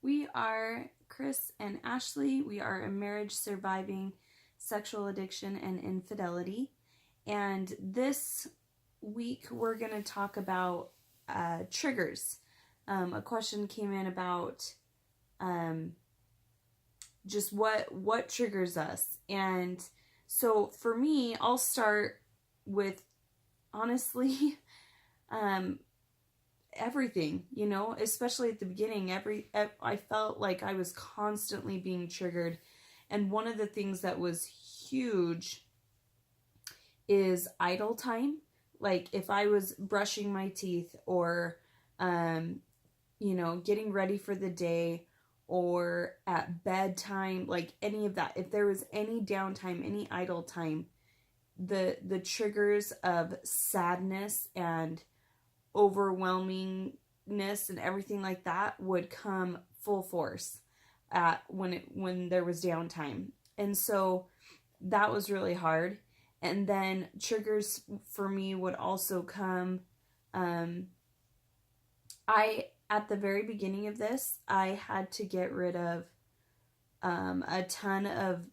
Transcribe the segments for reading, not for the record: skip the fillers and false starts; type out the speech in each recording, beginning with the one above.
we are Chris and Ashley. We are a marriage surviving sexual addiction and infidelity. And this week we're going to talk about triggers. A question came in about just what triggers us. And so for me, I'll start with honestly everything, especially at the beginning. I felt like I was constantly being triggered, and one of the things that was huge is idle time. Like if I was brushing my teeth or getting ready for the day or at bedtime, like any of that, if there was any downtime, any idle time, the triggers of sadness and overwhelmingness and everything like that would come full force when there was downtime. And so that was really hard. And then triggers for me would also come at the very beginning of this, I had to get rid of a ton of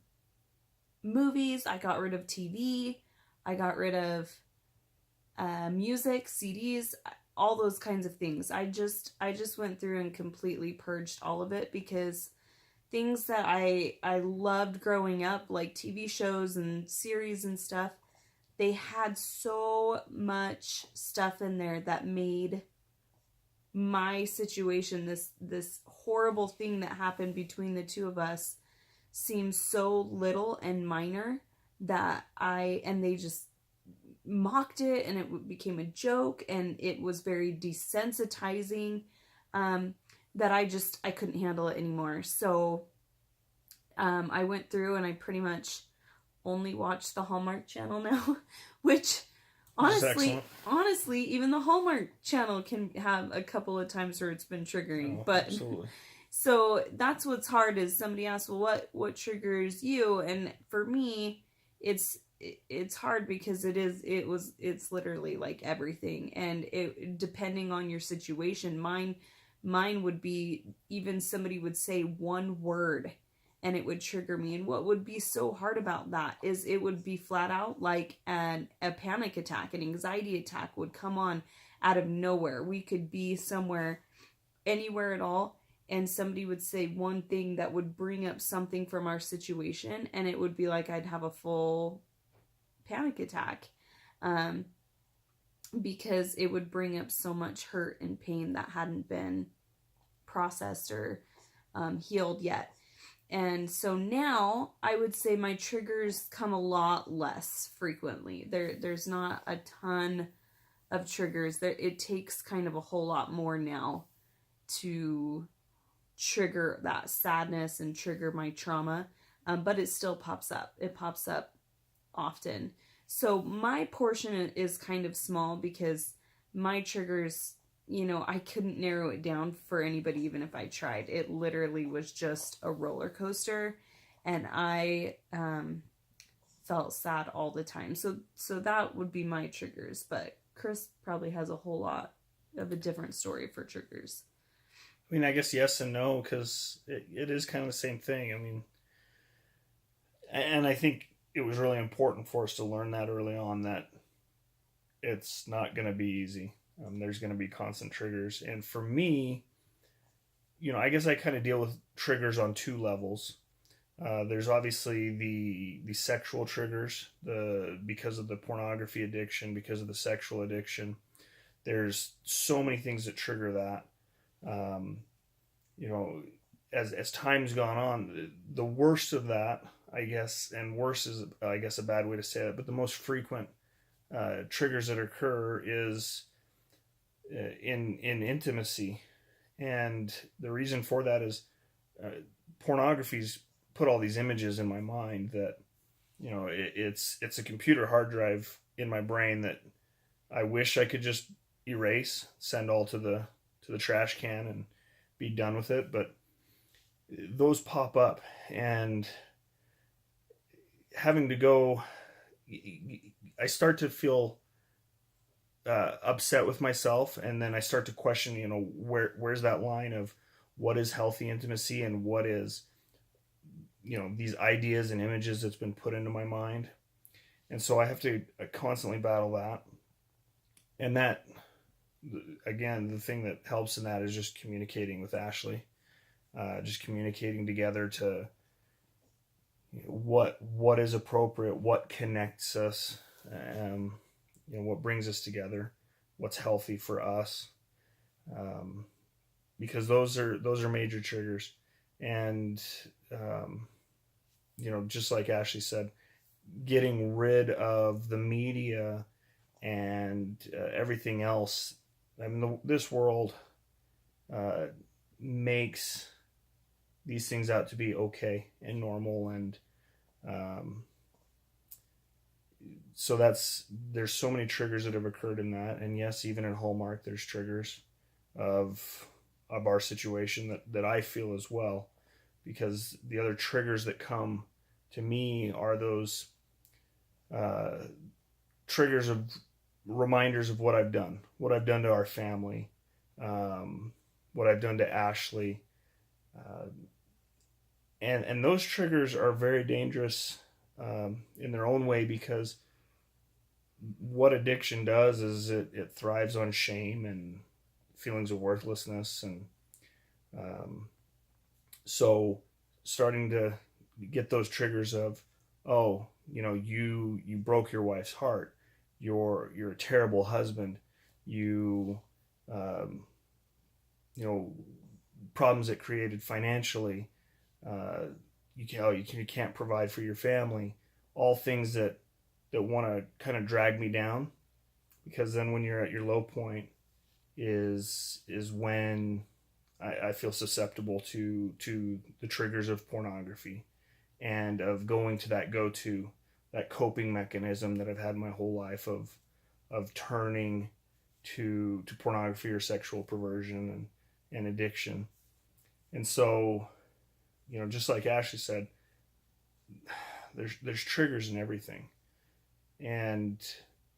movies. I got rid of TV. I got rid of music, CDs, all those kinds of things. I just went through and completely purged all of it, because things that I loved growing up, like TV shows and series and stuff, they had so much stuff in there that made my situation, this horrible thing that happened between the two of us, seem so little and minor that they just mocked it, and it became a joke, and it was very desensitizing, that I couldn't handle it anymore. So I went through and I pretty much only watch the Hallmark Channel now, which honestly, even the Hallmark Channel can have a couple of times where it's been triggering. But absolutely. So that's what's hard, is somebody asks, well, what triggers you? And for me, it's hard because it's literally like everything, and it, depending on your situation, mine would be, even somebody would say one word and it would trigger me. And what would be so hard about that is it would be flat out like a panic attack, an anxiety attack would come on out of nowhere. We could be somewhere, anywhere at all, and somebody would say one thing that would bring up something from our situation, and it would be like I'd have a full panic attack, because it would bring up so much hurt and pain that hadn't been processed or healed yet. And so now I would say my triggers come a lot less frequently. There's not a ton of triggers. It takes kind of a whole lot more now to trigger that sadness and trigger my trauma, but it still pops up. It pops up often. So my portion is kind of small, because my triggers, I couldn't narrow it down for anybody even if I tried. It literally was just a roller coaster, and I felt sad all the time. So that would be my triggers, but Chris probably has a whole lot of a different story for triggers. I mean, I guess yes and no, because it is kind of the same thing. I mean, and I think it was really important for us to learn that early on, that it's not going to be easy. There's going to be constant triggers. And for me, I guess I kind of deal with triggers on two levels. There's obviously the sexual triggers, because of the pornography addiction, because of the sexual addiction. There's so many things that trigger that. As time's gone on, the worst of that, I guess, and worse is, I guess, a bad way to say it, but the most frequent triggers that occur is in intimacy. And the reason for that is pornography's put all these images in my mind that, it's a computer hard drive in my brain that I wish I could just erase, send all to the trash can and be done with it. But those pop up, and having to go, I start to feel upset with myself, and then I start to question, where's that line of what is healthy intimacy and what is, these ideas and images that's been put into my mind. And so I have to constantly battle that. And that, again, the thing that helps in that is just communicating with Ashley, just communicating together to what is appropriate, what connects us, what brings us together, what's healthy for us, because those are major triggers. And just like Ashley said, getting rid of the media and everything else. I mean, this world makes these things out to be okay and normal, and so there's so many triggers that have occurred in that. And yes, even in Hallmark, there's triggers of our situation that I feel as well, because the other triggers that come to me are those triggers of reminders of what I've done to our family, what I've done to Ashley, and those triggers are very dangerous in their own way, because what addiction does is it thrives on shame and feelings of worthlessness. And so starting to get those triggers of, oh, you broke your wife's heart, you're a terrible husband, problems that created financially, you can't provide for your family, all things that want to kind of drag me down. Because then when you're at your low point is when I feel susceptible to the triggers of pornography and of going to that go-to, that coping mechanism that I've had my whole life of turning to pornography or sexual perversion and addiction. And so, just like Ashley said, there's triggers in everything. And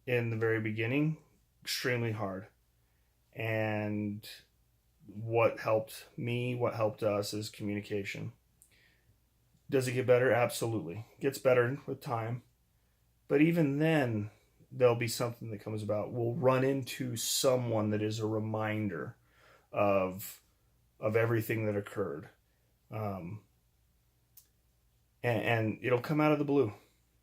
in the very beginning, extremely hard. And what helped me, what helped us, is communication. Does it get better? Absolutely. It gets better with time. But even then, there'll be something that comes about. We'll run into someone that is a reminder of everything that occurred. And it'll come out of the blue.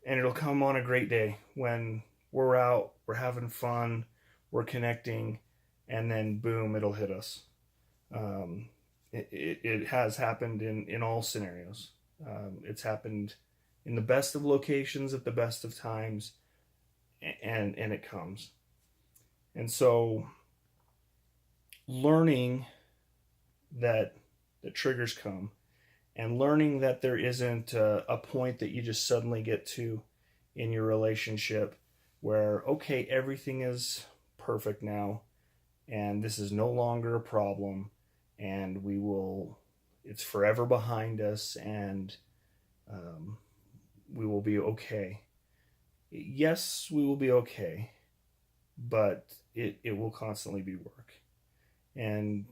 And it'll come on a great day when we're out, we're having fun, we're connecting, and then boom, it'll hit us. It has happened in all scenarios. It's happened in the best of locations at the best of times, and it comes. And so learning that the triggers come, and learning that there isn't a point that you just suddenly get to in your relationship where, okay, everything is perfect now, and this is no longer a problem, and it's forever behind us, and we will be okay. Yes, we will be okay, but it will constantly be work. And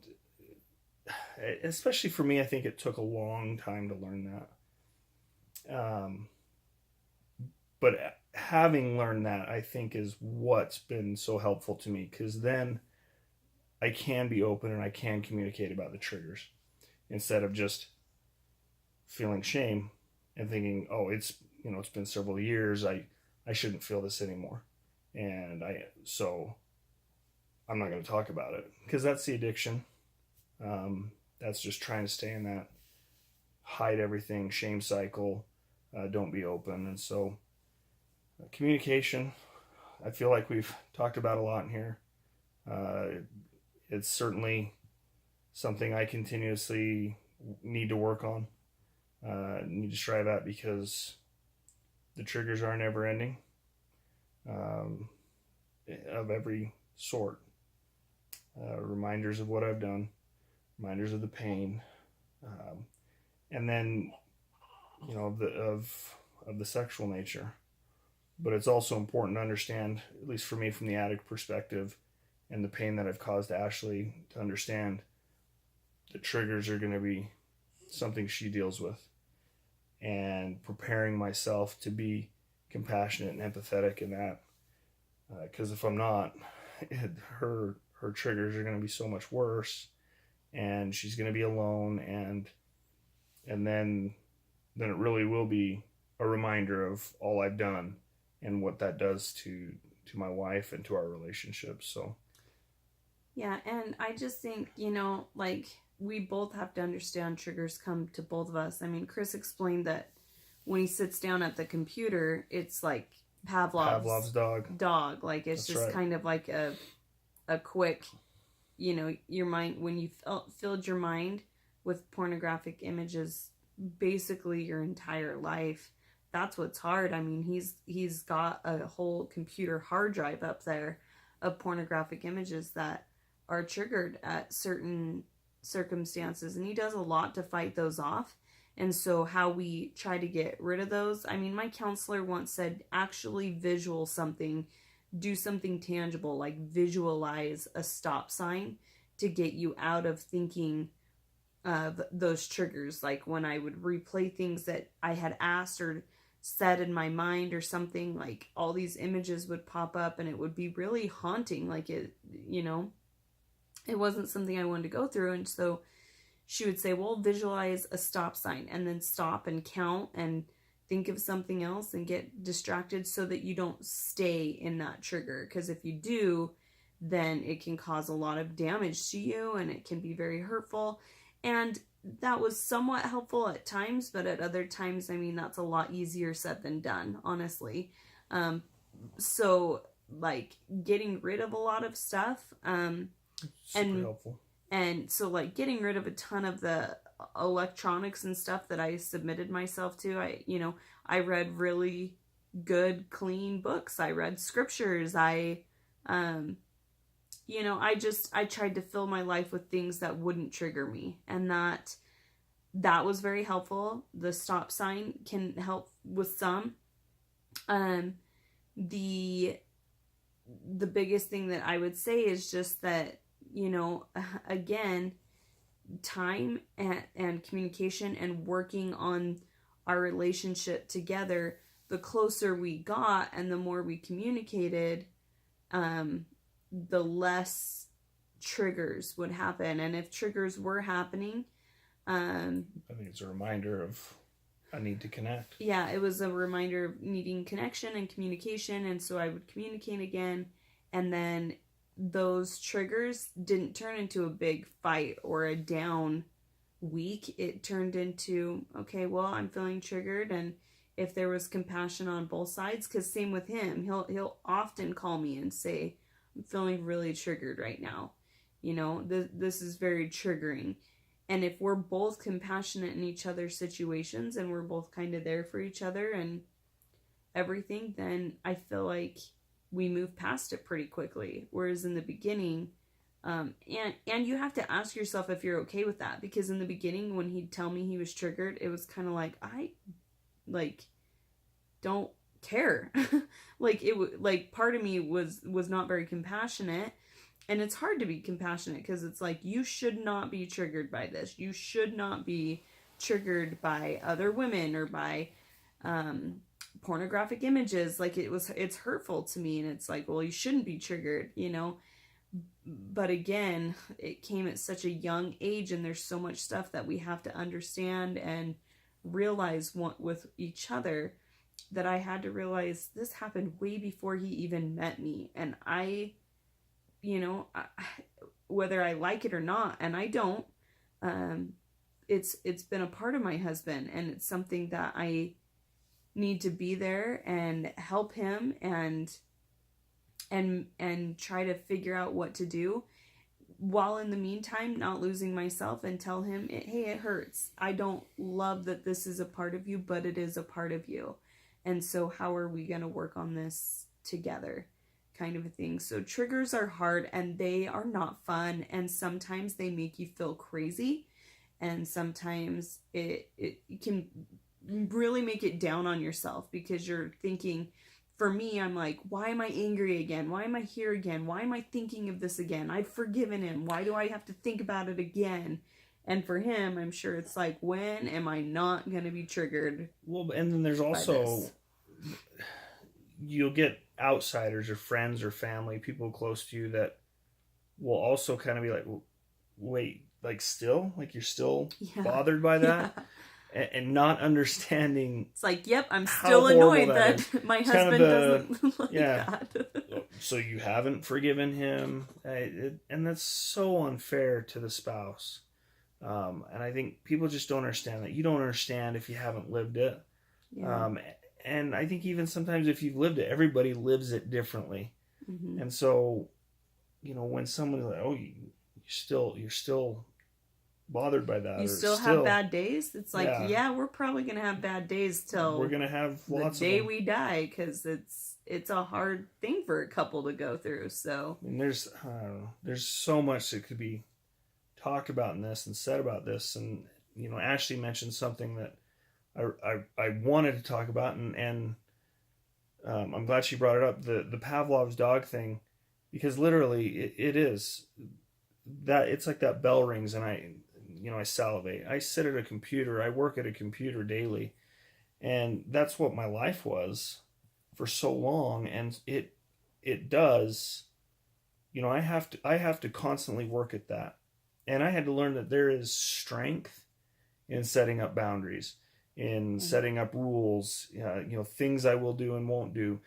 especially for me, I think it took a long time to learn that. But having learned that, I think, is what's been so helpful to me, because then I can be open and I can communicate about the triggers instead of just feeling shame and thinking, oh, it's been several years, I shouldn't feel this anymore, and so I'm not going to talk about it, because that's the addiction. That's just trying to stay in that hide everything shame cycle, don't be open. And so communication, I feel like we've talked about a lot in here. It's certainly something I continuously need to work on, need to strive at, because the triggers are never ending, of every sort. Reminders of what I've done, reminders of the pain, and then of the sexual nature. But it's also important to understand, at least for me from the addict perspective, and the pain that I've caused Ashley, to understand the triggers are going to be something she deals with, and preparing myself to be compassionate and empathetic in that, because if I'm not, her triggers are going to be so much worse, and she's going to be alone, and then it really will be a reminder of all I've done and what that does to my wife and to our relationship. So Yeah, and I just think, like, we both have to understand triggers come to both of us. I mean, Chris explained that when he sits down at the computer, it's like Pavlov's dog. Like, it's That's just right. kind of like a quick, your mind, when you filled your mind with pornographic images, basically your entire life. That's what's hard. I mean, he's got a whole computer hard drive up there of pornographic images that are triggered at certain circumstances, and he does a lot to fight those off. And so how we try to get rid of those, I mean, my counselor once said, actually visual something, do something tangible, like visualize a stop sign to get you out of thinking of those triggers. Like when I would replay things that I had asked or said in my mind or something, like all these images would pop up, and it would be really haunting. Like it wasn't something I wanted to go through. And so she would say, well, visualize a stop sign, and then stop and count and think of something else and get distracted so that you don't stay in that trigger. Because if you do, then it can cause a lot of damage to you, and it can be very hurtful. And that was somewhat helpful at times, but at other times, I mean, that's a lot easier said than done, honestly. So like getting rid of a lot of stuff, super helpful. And so like getting rid of a ton of the electronics and stuff that I submitted myself to. I read really good, clean books. I read scriptures. I tried to fill my life with things that wouldn't trigger me, and that was very helpful. The stop sign can help with some. The biggest thing that I would say is just that, again, time and communication and working on our relationship together, the closer we got and the more we communicated, the less triggers would happen. And if triggers were happening, I think it's a reminder of I need to connect. Yeah, it was a reminder of needing connection and communication. And so I would communicate again, and then those triggers didn't turn into a big fight or a down week. It turned into, okay, well, I'm feeling triggered, and if there was compassion on both sides, because same with him, he'll often call me and say, I'm feeling really triggered right now. This is very triggering. And if we're both compassionate in each other's situations, and we're both kind of there for each other and everything, then I feel like we move past it pretty quickly. Whereas in the beginning, and you have to ask yourself if you're okay with that, because in the beginning, when he'd tell me he was triggered, it was kind of like, I don't care. Part of me was not very compassionate. And it's hard to be compassionate, because it's like, you should not be triggered by this. You should not be triggered by other women or by pornographic images. Like, it's hurtful to me. And it's like, well, you shouldn't be triggered, But again, it came at such a young age, and there's so much stuff that we have to understand and realize with each other, that I had to realize this happened way before he even met me. And whether I like it or not, and I don't, it's been a part of my husband, and it's something that I need to be there and help him and try to figure out what to do, while in the meantime not losing myself, and tell him, hey, it hurts. I don't love that this is a part of you, but it is a part of you. And so how are we going to work on this together? Kind of a thing. So triggers are hard, and they are not fun, and sometimes they make you feel crazy, and sometimes it can really make it down on yourself, because you're thinking, for me, I'm like, why am I angry again? Why am I here again? Why am I thinking of this again? I've forgiven him. Why do I have to think about it again? And for him, I'm sure it's like, when am I not going to be triggered? Well, and then there's by also, this? you'll get outsiders or friends or family, people close to you that will also kind of be like, wait, like still? Like you're still Yeah. bothered by that? Yeah. And not understanding. It's like, yep, I'm how still horrible annoyed that that my It's kind of husband the- doesn't like yeah. that. So you haven't forgiven him, and that's so unfair to the spouse. And I think people just don't understand that. You don't understand if you haven't lived it. Yeah. And I think even sometimes if you've lived it, everybody lives it differently. Mm-hmm. And so, when someone's like, "Oh, you're still bothered by that," You or still have bad days? It's like, Yeah. yeah, we're probably going to have bad days till we're gonna have the lots day of them. we die, because it's a hard thing for a couple to go through. So And I don't know, there's so much that could be talked about in this and said about this. And Ashley mentioned something that I wanted to talk about, and I'm glad she brought it up, the Pavlov's dog thing, because literally it is that. It's like that bell rings and I salivate. I sit at a computer, I work at a computer daily, and that's what my life was for so long. And it does, I have to constantly work at that. And I had to learn that there is strength in setting up boundaries, in setting up rules, things I will do and won't do,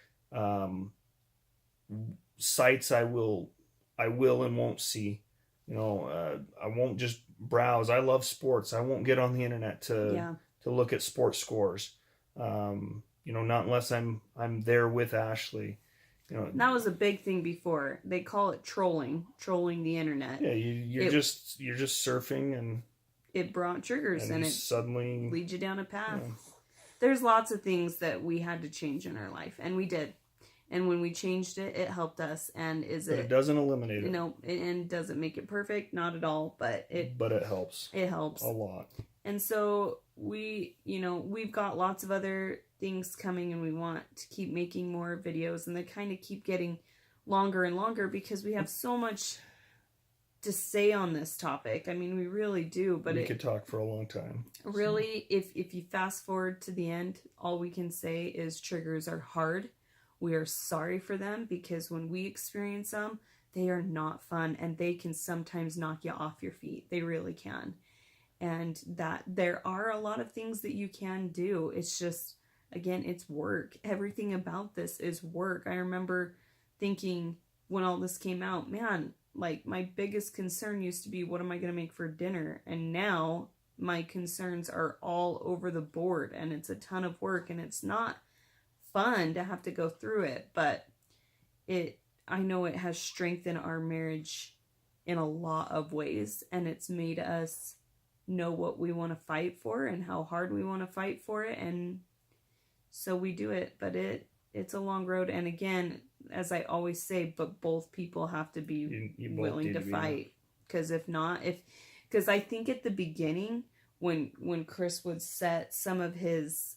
sites I will and won't see. I won't just browse. I love sports. I won't get on the internet to look at sports scores. Not unless I'm there with Ashley. that was a big thing before. They call it trolling the internet. Yeah, you're just surfing, and it brought triggers, and it suddenly leads you down a path. Yeah. There's lots of things that we had to change in our life, and we did. And when we changed it, it helped us. And but it doesn't eliminate it. And doesn't make it perfect, not at all, but it helps. It helps a lot. And so we've got lots of other things coming, and we want to keep making more videos, and they kind of keep getting longer and longer because we have so much to say on this topic. I mean, we really do, but we could talk for a long time. Really, if you fast forward to the end, all we can say is triggers are hard. We are sorry for them, because when we experience them, they are not fun, and they can sometimes knock you off your feet. They really can. And that there are a lot of things that you can do. It's just, again, it's work. Everything about this is work. I remember thinking when all this came out, man, like my biggest concern used to be, what am I going to make for dinner? And now my concerns are all over the board, and it's a ton of work, and it's not fun to have to go through it, but I know it has strengthened our marriage in a lot of ways, and it's made us know what we want to fight for and how hard we want to fight for it, and so we do it. But it's a long road, and again, as I always say, but both people have to be willing to fight, because if not, because I think at the beginning, when Chris would set some of his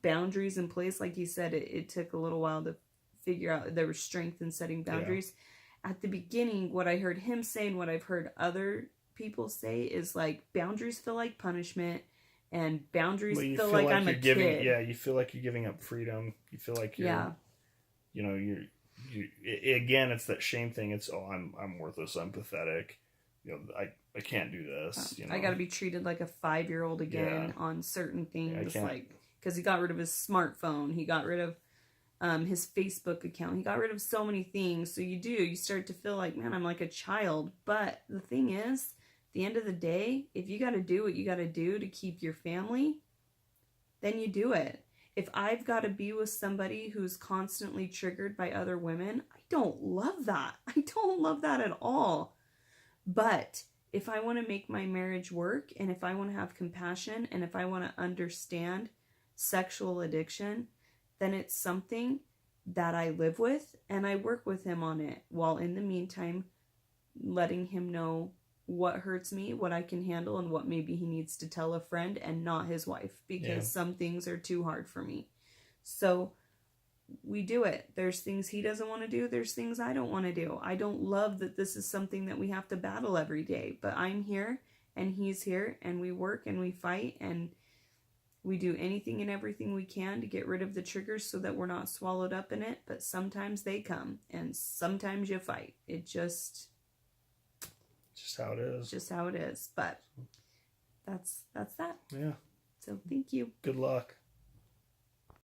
boundaries in place, like you said, it took a little while to figure out there was strength in setting boundaries. Yeah. At the beginning, what I heard him say and what I've heard other people say is like, boundaries feel like punishment, and boundaries feel like I'm a kid. Yeah, you feel like you're giving up freedom. You feel like you're, again, it's that shame thing. It's, I'm worthless. I'm pathetic. I can't do this. I got to be treated like a 5-year-old again on certain things, like because he got rid of his smartphone, he got rid of his Facebook account, he got rid of so many things. So you start to feel like, man, I'm like a child. But the thing is, at the end of the day, if you got to do what you got to do to keep your family, then you do it. If I've got to be with somebody who's constantly triggered by other women, I don't love that. I don't love that at all. But if I want to make my marriage work, and if I want to have compassion, and if I want to understand sexual addiction, then it's something that I live with, and I work with him on it, while in the meantime letting him know what hurts me, what I can handle, and what maybe he needs to tell a friend and not his wife, because some things are too hard for me. So we do it. There's things he doesn't want to do. There's things I don't want to do. I don't love that this is something that we have to battle every day, but I'm here, and he's here, and we work and we fight and we do anything and everything we can to get rid of the triggers so that we're not swallowed up in it. But sometimes they come, and sometimes you fight. It just how it is. Just how it is. But that's that. Yeah. So thank you. Good luck.